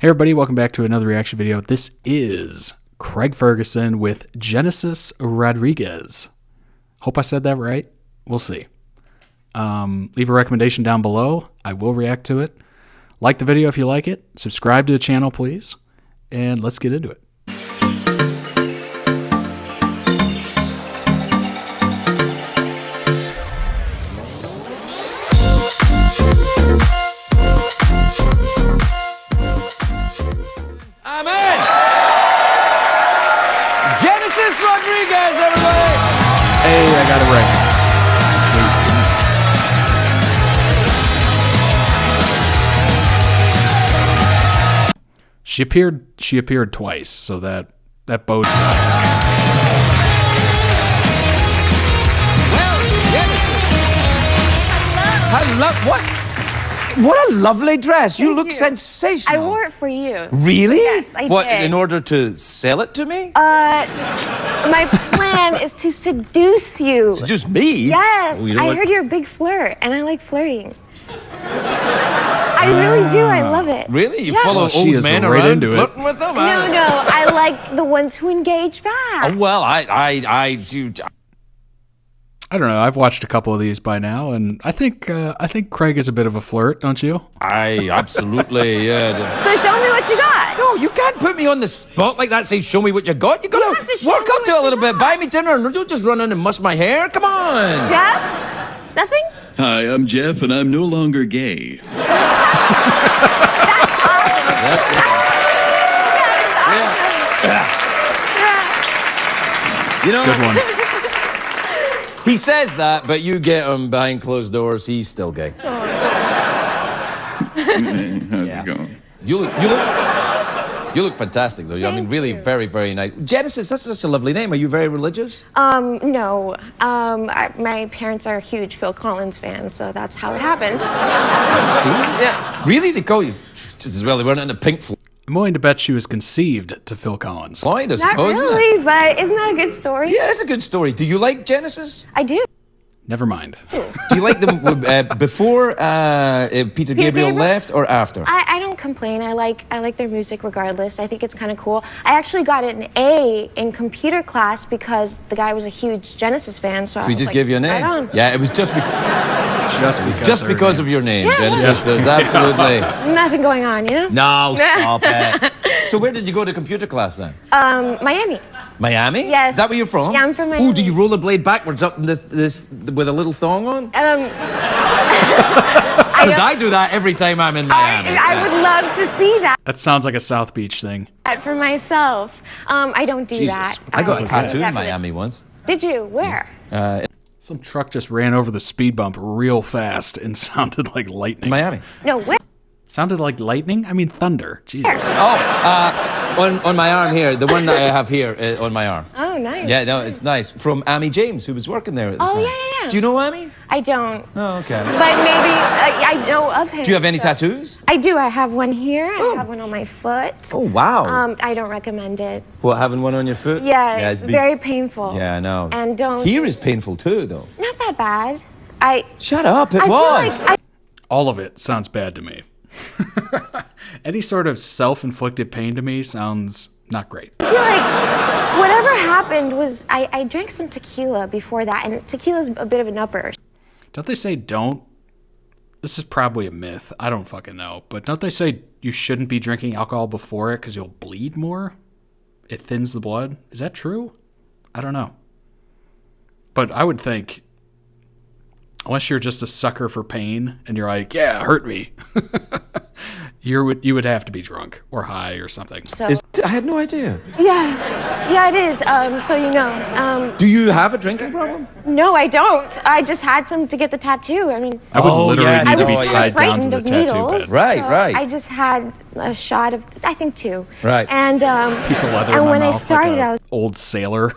Hey everybody, welcome back to another reaction video. This is Craig Ferguson with Genesis Rodriguez. Hope I said that right. We'll see. Leave a recommendation down below. I will react to it. Like the video if you like it. Subscribe to the channel, please. And let's get into it. Genesis Rodriguez, everybody! Hey, I got it right. Sweet. She appeared twice, so that bodes well. Well, Genesis. What a lovely dress. You look sensational. I wore it for you. Really? Yes, I What, did. in order to sell it to me? My plan is to seduce you. Seduce me? Yes, Oh, you know I what? heard you're a big flirt, and I like flirting. I really do. I love it. Really? You Yeah. follow Well, she old is men right around into it. flirting with them? No, I like the ones who engage back. Oh, well, I don't know. I've watched a couple of these by now, and I think Craig is a bit of a flirt, don't you? I absolutely, yeah. So show me what you got. No, you can't put me on the spot like that. Say, show me what you got. You have gotta to show work me up to what it a you little bit. got. Buy me dinner and don't just run in and muss my hair. Come on. Jeff? Nothing? Hi, I'm Jeff, and I'm no longer gay. You know, Good one. he says that, but you get him behind closed doors. He's still gay. Hey, how's it going? You look fantastic, though. I mean, Thank really, you. very, very nice. Genesis, that's such a lovely name. Are you very religious? No. My parents are huge Phil Collins fans, so that's how it happened. Serious? Yeah. Really? They call you just as well. They weren't into Pink Floyd, I'm willing to bet she was conceived to Phil Collins. I Not suppose. Isn't it? really, but isn't that a good story? Yeah, it's a good story. Do you like Genesis? I do. Never mind. Do you like them before Peter Gabriel Gabriel? left or after? I don't complain. I like their music regardless. I think it's kind of cool. I actually got an A in computer class because the guy was a huge Genesis fan. So So he just gave you a name. Right on. Yeah, it was just because of your name, Yeah. Genesis. There's absolutely Nothing going on, you know? no. Stop it. So where did you go to computer class then? Miami. Miami? Yes. Is that where you're from? Yeah, I'm from Oh, Miami. do you rollerblade backwards up this with a little thong on? Because I do that every time I'm in Miami. I would love to see That sounds like a South Beach thing. that for myself. I don't do Jesus. that. I got a was tattoo that in for the- Miami once. Did you? Where? Some truck just ran over the speed bump real fast and sounded like lightning. Miami. No, where? Sounded like lightning? I mean thunder. Jesus. Oh, on my arm here, the one that I have here on my arm. Oh, nice. Yeah, no, it's nice. From Amy James, who was working there at the Oh, time. yeah. Do you know Amy? I don't. Oh, okay. But maybe I know of him. Do you have any so- tattoos? I do. I have one here. I have one on my foot. Oh, wow. I don't recommend it. What, having one on your foot? Yeah, it's very painful. Yeah, I know. And don't. Here is painful too, though. Not that bad. Shut up, it I was. feel like All of it sounds bad to me. Any sort of self-inflicted pain to me sounds not great. I feel like whatever happened was I drank some tequila before that, and tequila's a bit of an upper. Don't they say don't? This is probably a myth. I don't fucking know. But don't they say you shouldn't be drinking alcohol before it because you'll bleed more? It thins the blood. Is that true? I don't know. But I would think, unless you're just a sucker for pain and you're like, yeah, hurt me, you would have to be drunk or high or something. So I had no idea. yeah, it is. So you know, Do you have a drinking problem? no, I don't. I just had some to get the tattoo. I mean, I would Oh, literally yeah, need I to was be kind tied of down to frightened the of tattoo needles. bed. Right, so right. I just had a shot of, I think 2. Right. And Piece of leather and in my when I mouth, started, like I was old sailor.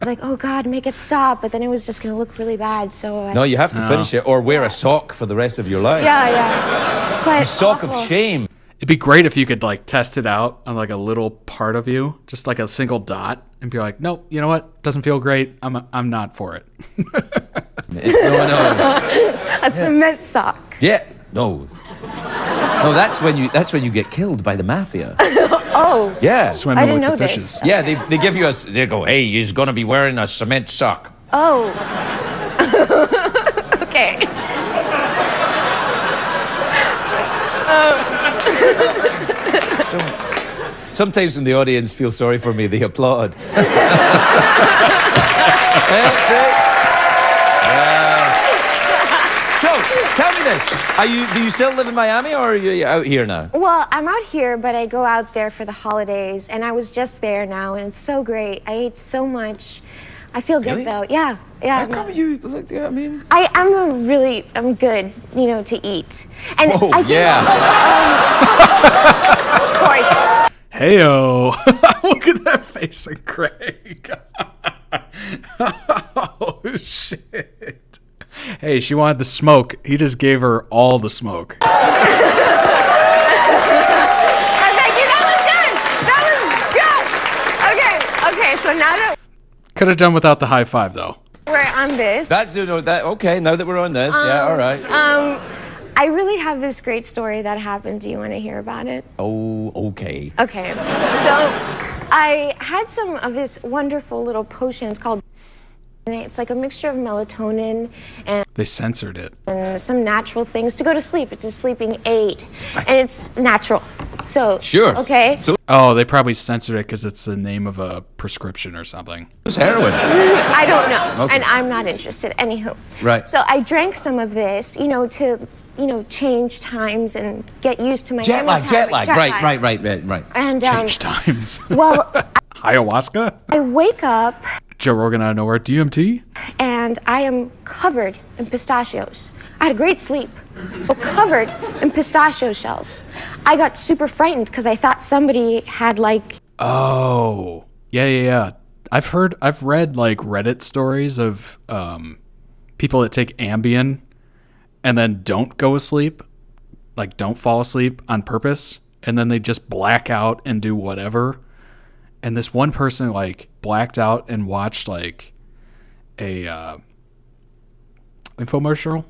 like, oh God, make it stop. But then it was just gonna look really bad. So I, No, you have to finish it or wear a sock for the rest of your life. yeah, it's quite A sock awful. of shame. It'd be great if you could like test it out on like a little part of you, just like a single dot, and be like, nope, you know what? Doesn't feel great. I'm not for it. No. A cement sock. Yeah, no. No, that's when you get killed by the mafia. Oh. Yeah. Swimming I didn't with know the this. fishes. Yeah, they give you they go, hey, you're gonna be wearing a cement sock. Oh. Okay. Sometimes when the audience feels sorry for me, they applaud. That's it. So, tell me this. Do you still live in Miami, or are you out here now? Well, I'm out here, but I go out there for the holidays, and I was just there now, and it's so great. I ate so much. I feel good, Really? though. Yeah, yeah. How come you, like, I mean... I'm good, to eat. And Oh, I think, yeah. Of course. Heyo! Look at that face of Craig. Oh, shit. Hey, she wanted the smoke. He just gave her all the smoke. Thank you. That was good. Okay, so now that Could have done without the high five, though. we're on this, Okay, now that we're on this, yeah, all right. I really have this great story that happened. Do you want to hear about it? Oh, okay. Okay. So I had some of this wonderful little potion. It's called. It's like a mixture of melatonin and They censored it. some natural things to go to sleep. It's a sleeping aid, and it's natural. So Sure. Okay. So Oh, they probably censored it because it's the name of a prescription or something. it's heroin. I don't know, Okay. and I'm not interested. Anywho. Right. So I drank some of this, to change times and get used to my Jet lag. lag. Right. And Change times. well, Ayahuasca? I wake up Joe Rogan out of nowhere. DMT? and I am covered in pistachios. I had a great sleep, but covered in pistachio shells. I got super frightened because I thought somebody had Oh. Yeah. I've read like Reddit stories of people that take Ambien and then don't go to sleep, like don't fall asleep on purpose, and then they just black out and do whatever. And this one person like blacked out and watched like a infomercial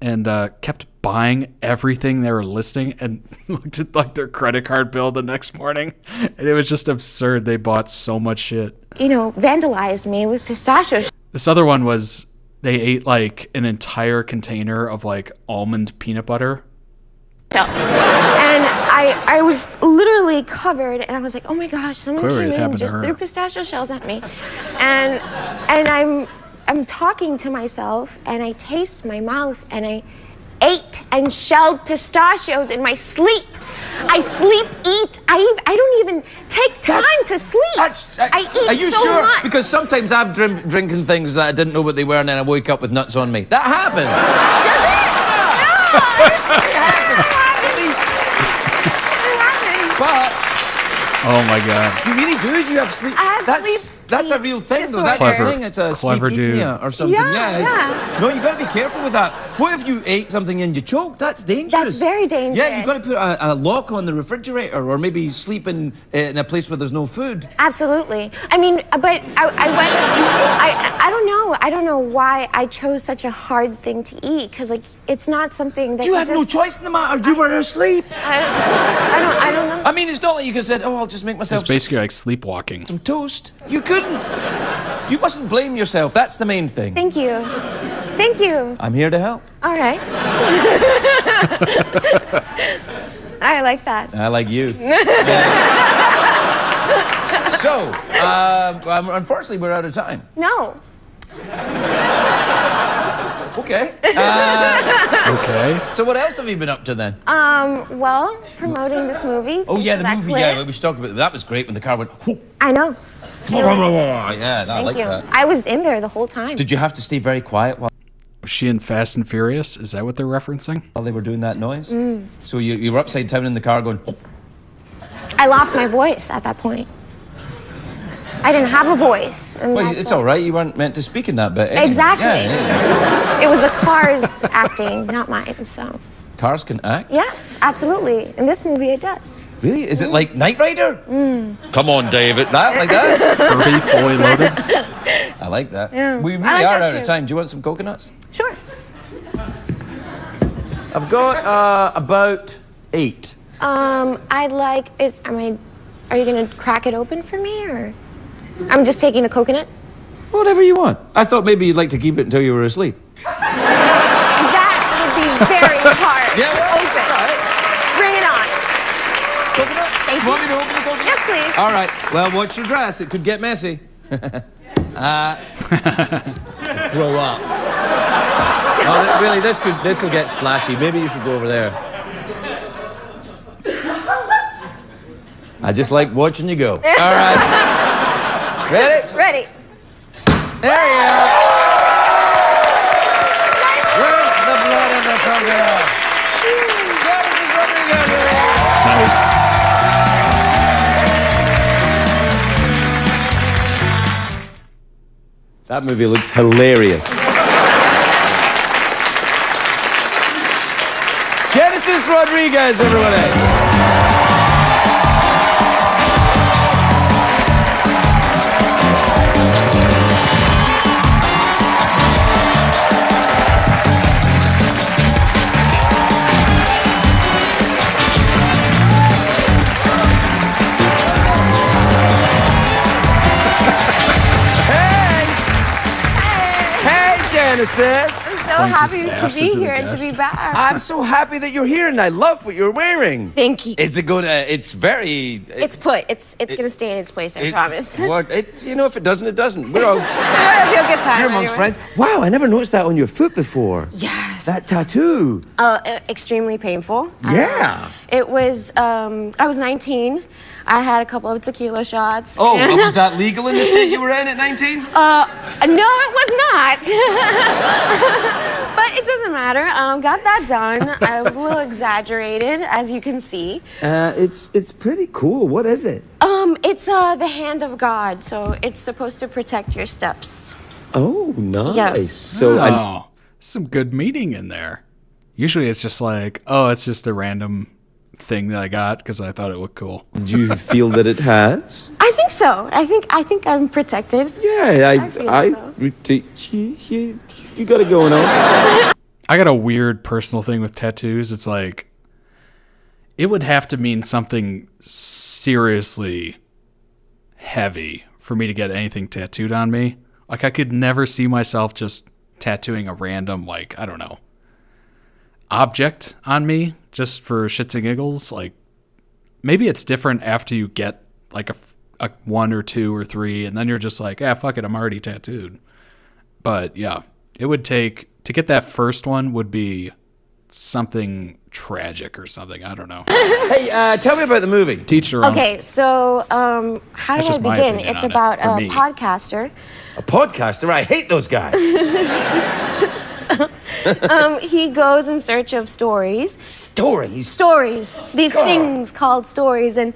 and kept buying everything they were listing and looked at like their credit card bill the next morning, and it was just absurd. They bought so much shit. vandalized me with pistachio This other one was they ate like an entire container of like almond peanut butter. shells. And I was literally covered, and I was like, oh my gosh, someone Clearly it came in and happened to just her. threw pistachio shells at me. And I'm talking to myself, and I taste my mouth, and I ate and shelled pistachios in my sleep. I eat. I don't even take time to sleep. I eat Are you so sure? much. Because sometimes I've drinking things that I didn't know what they were, and then I wake up with nuts on me. That happened. But Oh my god. you really do. You have sleep. I have sleep That's a real thing, though. That's disorder. a thing. It's a Clever sleep dude. apnea or something. Yeah, it's- yeah. No, you got to be careful with that. What if you ate something and you choked? That's dangerous. That's very dangerous. Yeah, you got to put a lock on the refrigerator, or maybe sleep in a place where there's no food. Absolutely. I mean, but I don't know. I don't know why I chose such a hard thing to eat, because it's not something that You had no choice in the matter. You were asleep. I don't know. I mean, it's not like you could say, "Oh, I'll just make myself It's basically like sleepwalking. some toast." You couldn't. You mustn't blame yourself. That's the main thing. Thank you. Thank you. I'm here to help. All right. I like that. I like you. So, unfortunately, we're out of time. No. Okay. Okay. So, what else have you been up to then? Well, promoting this movie. Oh, yeah, the Thanks movie. for that Yeah, clip. we should talk about that. Was great when the car went. Whoop. I know. Yeah, I Thank like you. that. I was in there the whole time. Did you have to stay very quiet while Was she in Fast and Furious? Is that what they're referencing? they were doing that noise? So you were upside down in the car going. Whoop. I lost my voice at that point. I didn't have a voice. And Well, that's it's all. all right. You weren't meant to speak in that bit. Anyway. Exactly. Yeah. It was the cars acting, not mine. So Cars can act. yes, absolutely. In this movie, it does. Really? Is it like Knight Rider? Come on, David. That like that? Herbie, fully loaded? I like that. Yeah, We I really like are that out of too. time. Do you want some coconuts? Sure. I've got about 8. I'd like. Are you gonna crack it open for me, or? I'm just taking the coconut. Whatever you want. I thought maybe you'd like to keep it until you were asleep. That would be very hard. Yeah, well, open. right. Bring it on. Coconut? Thank You want you. me to open the coconut? Yes, please. All right. Well, watch your dress. It could get messy. Grow up. Oh, really, this will get splashy. Maybe you should go over there. I just like watching you go. All right. Ready? Ready. There you go. Where's the blood of the coconut? Nice. That movie looks hilarious. Genesis Rodriguez, everybody. Genesis. I'm so happy to be here and to be back. I'm so happy that you're here, and I love what you're wearing. Thank you. Is it gonna? It's very. It's gonna stay in its place. I promise. What? You know, if it doesn't, it doesn't. We're all. I feel good time. You're amongst anyway. friends. Wow, I never noticed that on your foot before. Yes. That tattoo. Extremely painful. Yeah. It was. I was 19. I had a couple of tequila shots. Oh, and- was that legal in the state you were in at 19? No, it was not. But it doesn't matter. Got that done. I was a little exaggerated, as you can see. It's pretty cool. What is it? It's the hand of God, so it's supposed to protect your steps. Oh, nice. Yes. So, Oh, some good meaning in there. Usually it's just like, oh, it's just a random thing that I got because I thought it looked cool. do you feel that it has? I think so. I think I'm protected. Yeah, I feel you got it going on. I got a weird personal thing with tattoos. It's like, it would have to mean something seriously heavy for me to get anything tattooed on me. Like, I could never see myself just tattooing a random, like, I don't know, object on me just for shits and giggles. Like, maybe it's different after you get like a 1 or 2 or 3, and then you're just like, fuck it, I'm already tattooed. But yeah, it would take to get that first one would be something tragic or something. I don't know. Hey, tell me about the movie. Teach their own. Okay, so how That's do I just my begin? opinion It's on it, about for a me. podcaster. A podcaster? I hate those guys. He goes in search of stories. Stories. These things called stories, and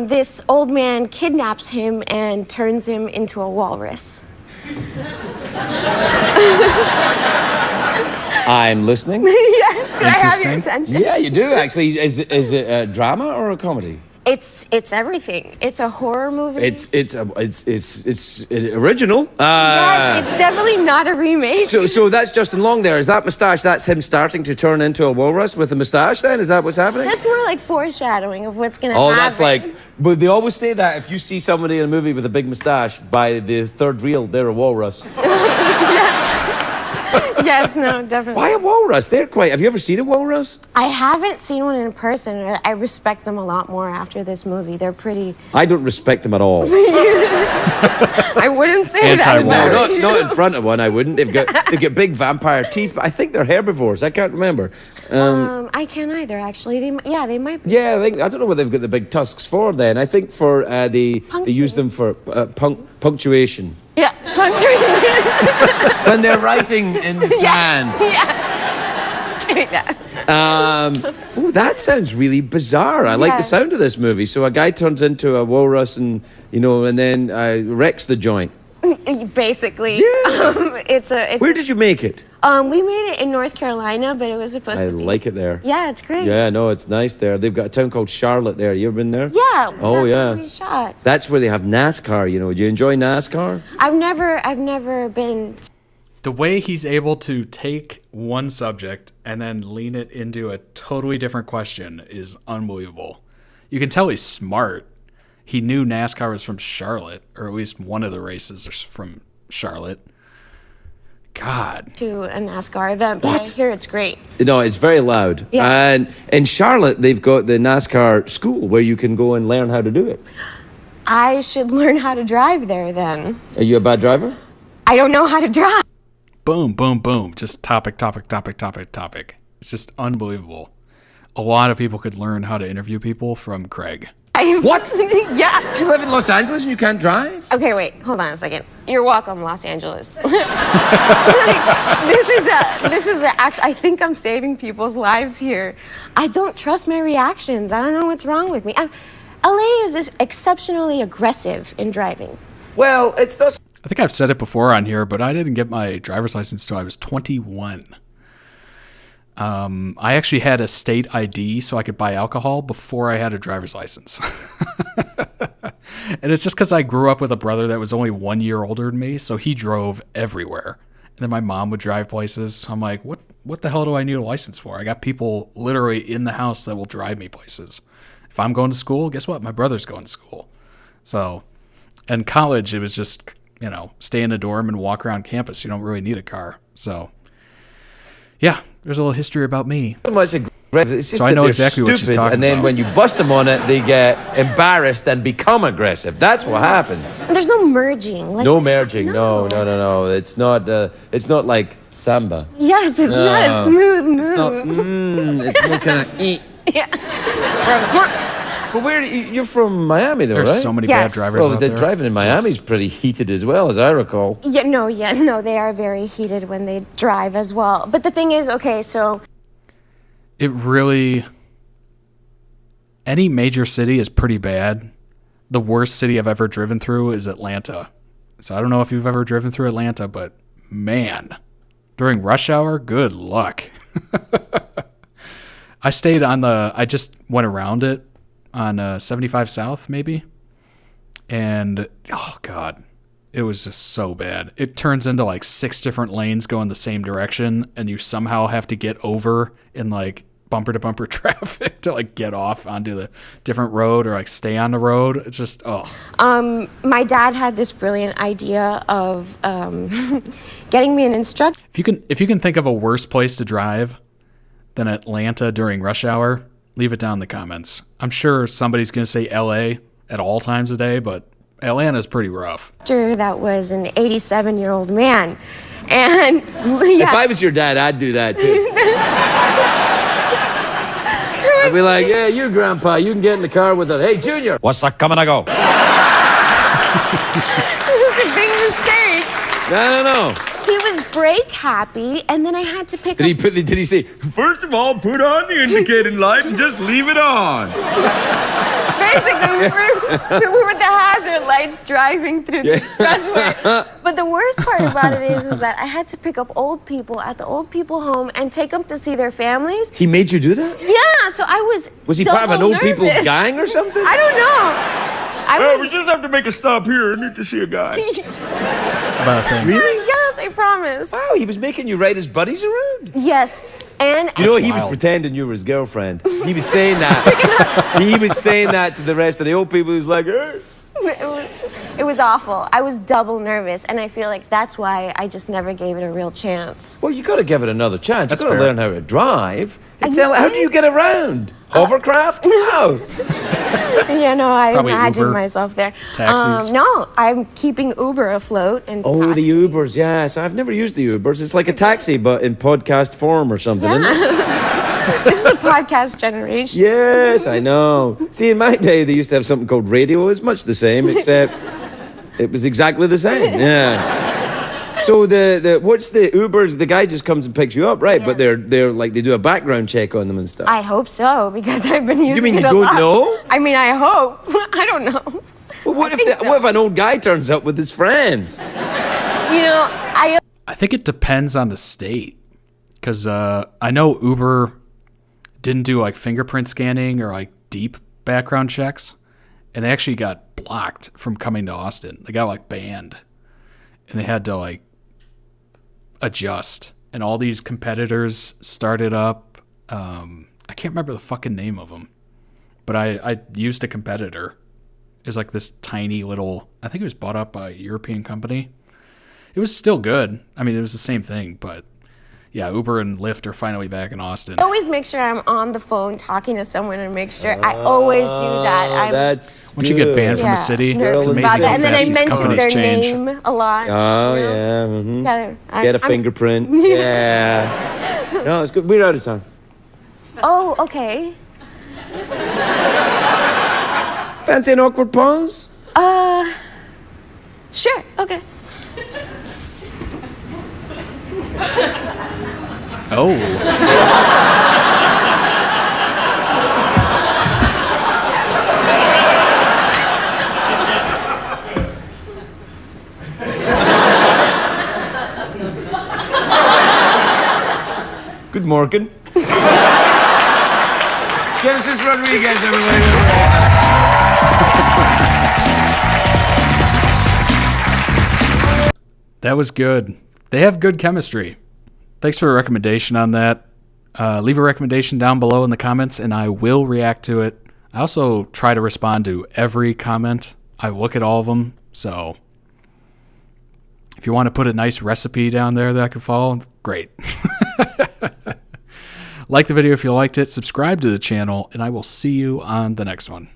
this old man kidnaps him and turns him into a walrus. I'm listening. Yes, do I have your Interesting. attention? Yeah, you do actually. Is it a drama or a comedy? It's everything. It's a horror movie. It's original. Yes, it's definitely not a remake. So that's Justin Long there. Is that moustache? That's him starting to turn into a walrus with a moustache. Then is that what's happening? That's more like foreshadowing of what's gonna Oh, happen. that's like. But they always say that if you see somebody in a movie with a big moustache, by the third reel, they're a walrus. Yes, no, definitely. Why a walrus? They're quite. Have you ever seen a walrus? I haven't seen one in person. I respect them a lot more after this movie. They're pretty. I don't respect them at all. I wouldn't say that. Anti-walrus. about you. Not in front of one. I wouldn't. They've got big vampire teeth. But I think they're herbivores. I can't remember. I can't either. Actually, they might. Be. Yeah, I don't know what they've got the big tusks for. Then I think for they use them for punctuation. Yeah, puncturing. When they're writing in the sand. Yeah. Doing that. Oh, that sounds really bizarre. I like the Yeah. sound of this movie. So a guy turns into a walrus and then wrecks the joint. Basically. Yeah. It's Where did you make it? we made it in North Carolina, but it was supposed I to be. like it there. Yeah, it's great. Yeah, no, it's nice there. They've got a town called Charlotte there. You ever been there? Yeah. Oh, that's yeah. Where we shot. That's where they have NASCAR. Do you enjoy NASCAR? I've never been. The way he's able to take one subject and then lean it into a totally different question is unbelievable. You can tell he's smart. He knew NASCAR was from Charlotte, or at least one of the races is from Charlotte. God. To a NASCAR event, but I hear it's great. No, it's very loud. Yeah. And in Charlotte, they've got the NASCAR school where you can go and learn how to do it. I should learn how to drive there then. Are you a bad driver? I don't know how to drive. Boom, boom, boom. Just topic. It's just unbelievable. A lot of people could learn how to interview people from Craig. What? Yeah. You live in Los Angeles and you can't drive? Okay, wait. Hold on a second. You're welcome, Los Angeles. This is actually. I think I'm saving people's lives here. I don't trust my reactions. I don't know what's wrong with me. LA is exceptionally aggressive in driving. Well, it's not. I think I've said it before on here, but I didn't get my driver's license till I was 21. I actually had a state ID so I could buy alcohol before I had a driver's license. And it's just because I grew up with a brother that was only 1 year older than me, so he drove everywhere. And then my mom would drive places. So I'm like, what the hell do I need a license for? I got people literally in the house that will drive me places. If I'm going to school, guess what? My brother's going to school. So in college, it was just, stay in a dorm and walk around campus. You don't really need a car. So, yeah, there's a little history about me. It's just so I know exactly what she's stupid, talking and then about. when you bust them on it, they get embarrassed and become aggressive. That's what happens. There's no merging. No merging. No. It's not like samba. Yes, it's not a smooth move. It's more kind of. Yeah. But you're from Miami, though, There's right? so many Yes. bad drivers Well, out the there. driving in Miami is pretty heated as well, as I recall. No, they are very heated when they drive as well. But the thing is, okay, so It really... Any major city is pretty bad. The worst city I've ever driven through is Atlanta. So I don't know if you've ever driven through Atlanta, but man, during rush hour, good luck. I just went around it on 75 South, maybe. And, oh, God, it was just so bad. It turns into like 6 different lanes going the same direction, and you somehow have to get over in like bumper-to-bumper traffic to like get off onto the different road or like stay on the road. It's just, my dad had this brilliant idea of getting me an instructor. If you can think of a worse place to drive than Atlanta during rush hour, leave it down in the comments. I'm sure somebody's going to say LA at all times a day, but Atlanta's pretty rough. That was an 87-year-old man. And If I was your dad, I'd do that too. I'd be like, yeah, you grandpa, you can get in the car with us. Hey, Junior, what's that coming to go? It was a big mistake. No. He was brake happy, and then I had to pick up. Did he say, first of all, put on the indicating light and just leave it on? Basically, we were with the hazard lights driving through the expressway. But the worst part about it is that I had to pick up old people at the old people home and take them to see their families. He made you do that? Yeah, so I was. Was he part of an old double people nervous. gang or something? I don't know. We just have to make a stop here. I need to see a guy. About a thing. Really? Yes, I promise. Wow, he was making you ride his buddies around? Yes, and You know, he was wild. pretending you were his girlfriend. He was saying that. He was saying that to the rest of the old people. He was like, hey. it was awful. I was double nervous, and I feel like that's why I just never gave it a real chance. Well, you got to give it another chance. That's You got to fair. learn how to drive. Are you How do you get around? Hovercraft? No. I Probably imagine Uber, myself there. taxis. No, I'm keeping Uber afloat and. Oh, the taxis. Ubers, yes. I've never used the Ubers. It's like a taxi, but in podcast form or something, isn't it? This is a podcast generation. Yes, I know. See, in my day, they used to have something called radio. It was much the same, except it was exactly the same. Yeah. So what's the Ubers? The guy just comes and picks you up, right? Yeah. But they're like they do a background check on them and stuff. I hope so because I've been using. You mean it you a don't lot. know? I mean, I hope. I don't know. Well, what I think so. if an old guy turns up with his friends? I. I think it depends on the state. Because I know Uber didn't do like fingerprint scanning or like deep background checks. And they actually got blocked from coming to Austin. They got like banned. And they had to like adjust. And all these competitors started up. I can't remember the fucking name of them, but I used a competitor. It was like this tiny little, I think it was bought up by a European company. It was still good. I mean, it was the same thing, but yeah, Uber and Lyft are finally back in Austin. I always make sure I'm on the phone talking to someone and make sure. I always do that. That's Once you get banned from a city, it's amazing how and then fast I these mention companies their change. name a lot. Oh, you know? yeah. Mhm. Get Get a fingerprint. Yeah. No, it's good. We're out of time. Oh, okay. Fancy an awkward pause? Sure, okay. Oh. Good morning. Genesis Rodriguez, everybody. That was good. They have good chemistry. Thanks for a recommendation on that. Leave a recommendation down below in the comments, and I will react to it. I also try to respond to every comment. I look at all of them, so if you want to put a nice recipe down there that I can follow, great. Like the video if you liked it, subscribe to the channel, and I will see you on the next one.